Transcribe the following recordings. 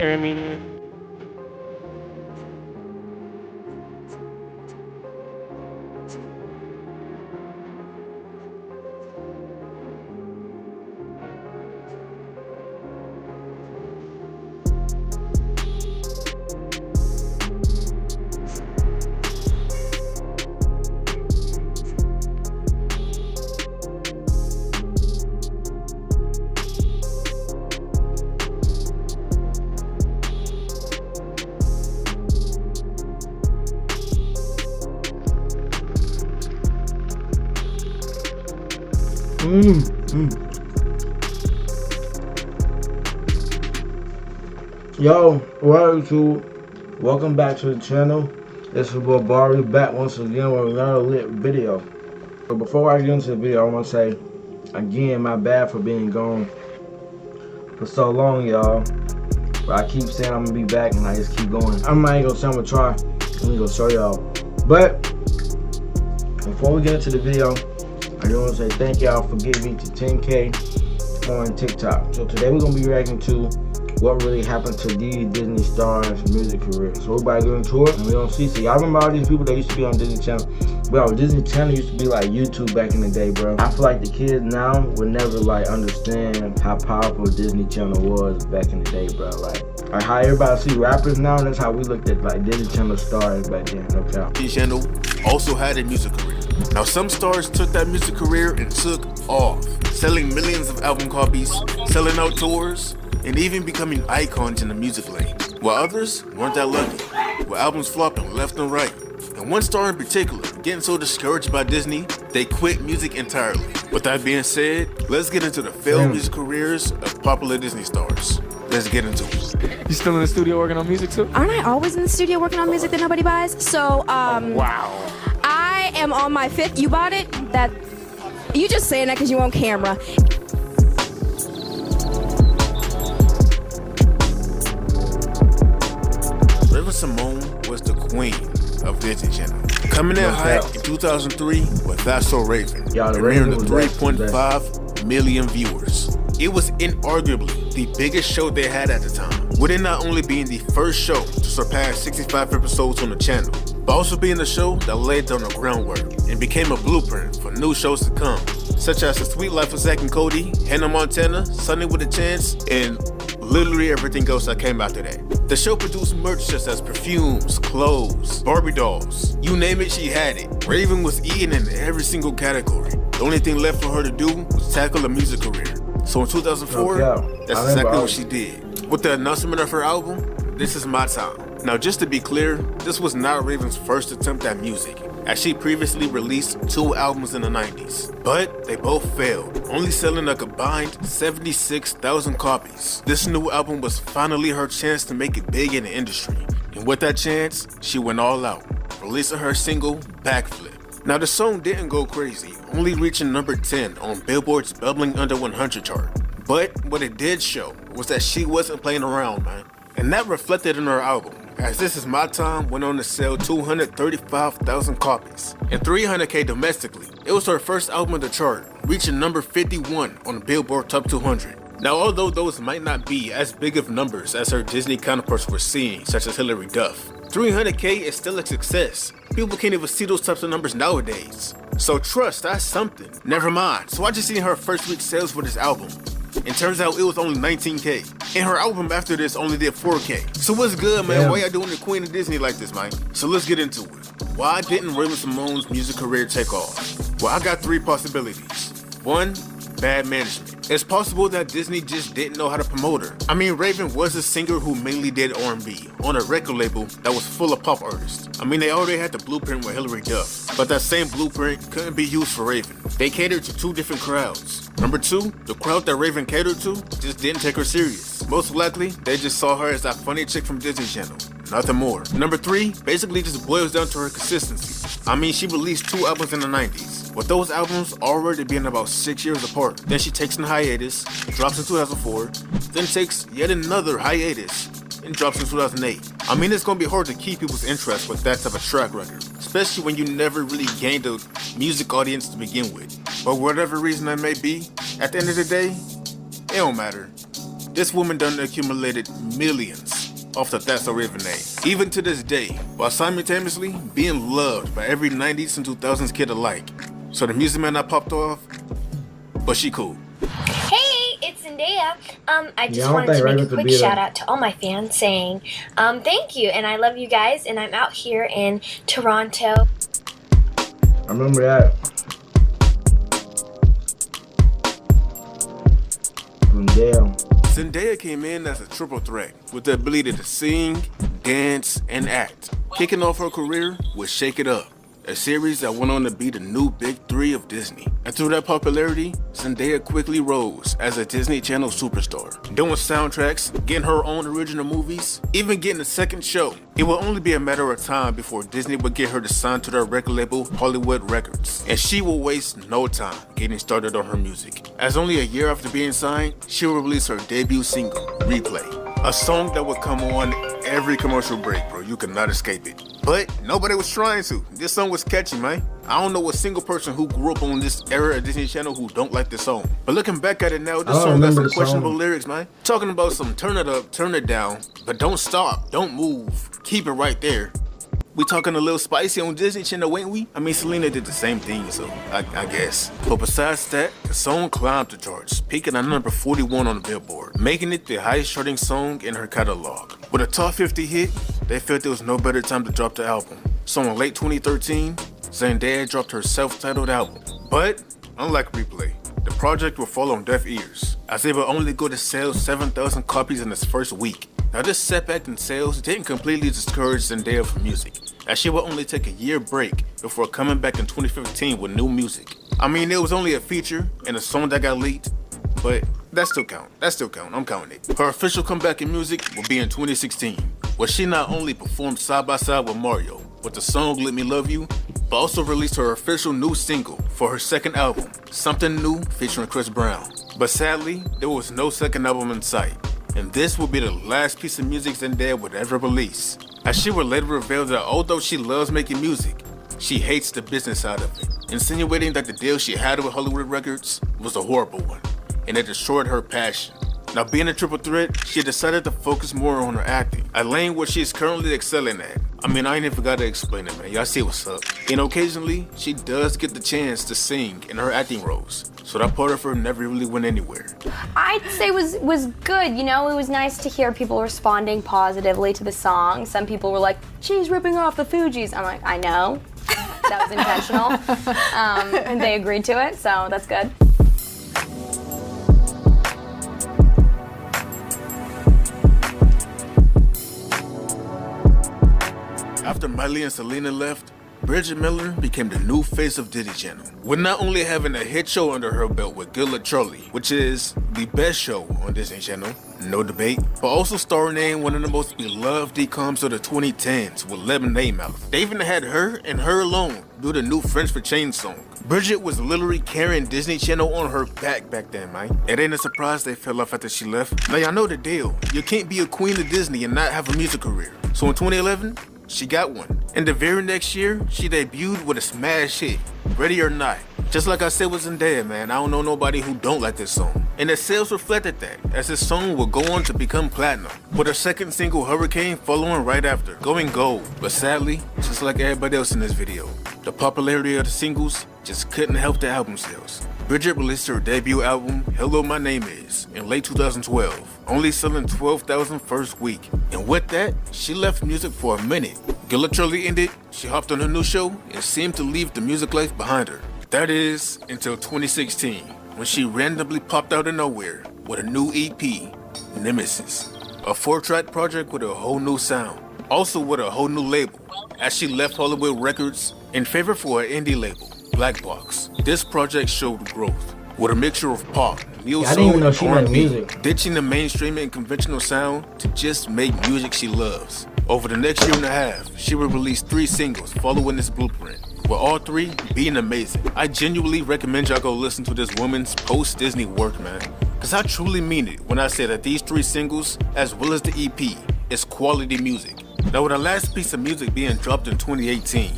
I mean, Mm, mm. Yo, what up, YouTube? Welcome back to the channel. This is Boy Bari back once again with another lit video. But before I get into the video, I want to say again, my bad for being gone for so long, y'all. But I keep saying I'm gonna be back, and I just keep going. I'm not even gonna say I'm gonna try. I'm gonna show y'all. But before we get into the video, I just want to say thank y'all for getting me to 10K on TikTok. So today we're gonna be reacting to what really happened to these Disney stars' music career. So everybody get into it, and we don't see. So y'all remember all these people that used to be on Disney Channel? Bro, Disney Channel used to be like YouTube back in the day, bro. I feel like the kids now would never like understand how powerful Disney Channel was back in the day, bro. Like how everybody see rappers now, that's how we looked at like Disney Channel stars back then, no doubt. Disney Channel also had a music career. Now some stars took that music career and took off, selling millions of album copies, selling out tours, and even becoming icons in the music lane, while others weren't that lucky, with albums flopping left and right. And one star in particular, getting so discouraged by Disney, they quit music entirely. With that being said, let's get into the failed music careers of popular Disney stars. Let's get into it. you still in the studio working on music too? Aren't I always in the studio working on music that nobody buys? So, Wow. I am on my 5th. You bought it? That you just saying that because you on camera. Raven-Symoné was the queen of Disney Channel, coming in hot in 2003 with That's So Raven, premiering to 3.5 million viewers. It was inarguably the biggest show they had at the time, with it not only being the first show to surpass 65 episodes on the channel, but also being the show that laid down the groundwork and became a blueprint for new shows to come, such as The Sweet Life of Zack and Cody, Hannah Montana, Sunny with a Chance, and literally everything else that came after that. The show produced merch such as perfumes, clothes, Barbie dolls, you name it, she had it. Raven was eating in every single category. The only thing left for her to do was tackle a music career. So in 2004, that's exactly what she did. With the announcement of her album, This Is My Time. Now just to be clear, this was not Raven's first attempt at music, as she previously released 2 albums in the 90s. But they both failed, only selling a combined 76,000 copies. This new album was finally her chance to make it big in the industry. And with that chance, she went all out, releasing her single, Backflip. Now the song didn't go crazy, only reaching number 10 on Billboard's Bubbling Under 100 chart. But what it did show was that she wasn't playing around, man. And that reflected in her album, as This Is My Time went on to sell 235,000 copies and 300K domestically. It was her first album on the chart, reaching number 51 on the Billboard Top 200. Now, although those might not be as big of numbers as her Disney counterparts were seeing, such as Hilary Duff, 300K is still a success. People can't even see those types of numbers nowadays. So trust, that's something. Never mind. So I just seen her first week sales for this album. And turns out it was only 19K. And her album after this only did 4K. So what's good, man? Why y'all doing the Queen of Disney like this, man? So let's get into it. Why didn't Raven-Symoné's music career take off? Well, I got 3 possibilities. 1, bad management. It's possible that Disney just didn't know how to promote her. I mean, Raven was a singer who mainly did R&B on a record label that was full of pop artists. I mean, they already had the blueprint with Hilary Duff, but that same blueprint couldn't be used for Raven. They catered to 2 different crowds. Number 2, the crowd that Raven catered to just didn't take her serious. Most likely, they just saw her as that funny chick from Disney Channel. Nothing more. Number 3 basically just boils down to her consistency. I mean, she released 2 albums in the 90s, with those albums already being about 6 years apart. Then she takes an hiatus, drops in 2004, then takes yet another hiatus, and drops in 2008. I mean, it's gonna be hard to keep people's interest with that type of track record, especially when you never really gained a music audience to begin with. But whatever reason that may be, at the end of the day, it don't matter. This woman done accumulated millions off the That's So Raven name, even to this day, while simultaneously being loved by every 90s and 2000s kid alike. So the music man I popped off, but she cool. Hey, it's Zendaya. I just don't wanted think to make Raven a could quick be shout there. out to all my fans saying thank you and I love you guys, and I'm out here in Toronto. I remember that. Damn. Zendaya came in as a triple threat with the ability to sing, dance, and act. Kicking off her career with Shake It Up, a series that went on to be the new big three of Disney. And through that popularity, Zendaya quickly rose as a Disney Channel superstar, doing soundtracks, getting her own original movies, even getting a second show. It would only be a matter of time before Disney would get her to sign to their record label, Hollywood Records, and she will waste no time getting started on her music. As only a year after being signed, she will release her debut single, Replay, a song that would come on every commercial break, bro. You could not escape it. But nobody was trying to. This song was catchy, man. I don't know a single person who grew up on this era of Disney Channel who don't like this song. But looking back at it now, this song got some questionable lyrics, man. Talking about some turn it up, turn it down, but don't stop, don't move, keep it right there. We talking a little spicy on Disney Channel, ain't we? I mean, Selena did the same thing, so I guess. But besides that, the song climbed the charts, peaking at number 41 on the Billboard, making it the highest charting song in her catalog. With a top 50 hit, they felt there was no better time to drop the album. So in late 2013, Zendaya dropped her self-titled album. But, unlike Replay, the project will fall on deaf ears, as it will only go to sell 7,000 copies in its first week. Now this setback in sales didn't completely discourage Zendaya from music, as she would only take a year break before coming back in 2015 with new music. I mean, it was only a feature and a song that got leaked, but that still count, I'm counting it. Her official comeback in music will be in 2016, where she not only performed side by side with Mario with the song Let Me Love You, but also released her official new single for her second album, Something New featuring Chris Brown. But sadly, there was no second album in sight, and this will be the last piece of music Zendaya would ever release, as she would later reveal that although she loves making music, she hates the business side of it, insinuating that the deal she had with Hollywood Records was a horrible one, and it destroyed her passion. Now being a triple threat, she decided to focus more on her acting, a lane where she is currently excelling at. I mean, I ain't even gotta explain it, man. Y'all see what's up. And occasionally, she does get the chance to sing in her acting roles, so that part of her never really went anywhere. I'd say was good, you know. It was nice to hear people responding positively to the song. Some people were like, she's ripping off the Fugees. I'm like, I know. That was intentional. And they agreed to it, so that's good. After Miley and Selena left, Bridget Miller became the new face of Disney Channel, with not only having a hit show under her belt with Gilda Charlie, which is the best show on Disney Channel, no debate, but also starring in one of the most beloved DComs of the 2010s with Lemonade Mouth. They even had her and her alone do the new French for Change song. Bridget was literally carrying Disney Channel on her back then, man. It ain't a surprise they fell off after she left. Now y'all know the deal. You can't be a queen of Disney and not have a music career. So in 2011, she got one. And the very next year, she debuted with a smash hit, Ready or Not. Just like I said with Zendaya, man, I don't know nobody who don't like this song. And the sales reflected that, as this song would go on to become platinum, with her second single, Hurricane, following right after, going gold. But sadly, just like everybody else in this video, the popularity of the singles just couldn't help the album sales. Bridget released her debut album, Hello My Name Is, in late 2012, only selling 12,000 first week. And with that, she left music for a minute. Gilda Charlie ended, she hopped on her new show, and seemed to leave the music life behind her. That is, until 2016, when she randomly popped out of nowhere with a new EP, Nemesis, a 4-track project with a whole new sound, also with a whole new label, as she left Hollywood Records in favor for an indie label, Black Box. This project showed growth, with a mixture of pop, neo soul, and R&B, ditching the mainstream and conventional sound to just make music she loves. Over the next year and a half, she will release 3 singles following this blueprint, with all 3 being amazing. I genuinely recommend y'all go listen to this woman's post-Disney work, man. Cause I truly mean it when I say that these 3 singles, as well as the EP, is quality music. Now with the last piece of music being dropped in 2018,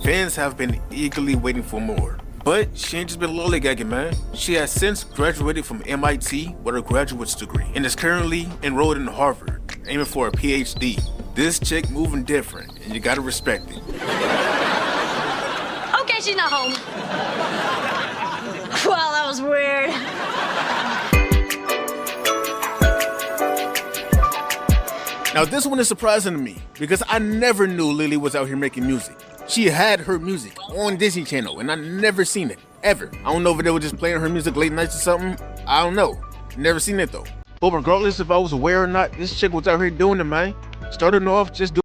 fans have been eagerly waiting for more. But she ain't just been lollygagging, man. She has since graduated from MIT with her graduate's degree and is currently enrolled in Harvard, aiming for a PhD. This chick moving different, and you gotta respect it. Okay, she's not home. Well, that was weird. Now this one is surprising to me because I never knew Lily was out here making music. She had her music on Disney Channel and I never seen it, ever. I don't know if they were just playing her music late nights or something. I don't know. Never seen it though. But regardless if I was aware or not, this chick was out here doing it, man. Starting off just doing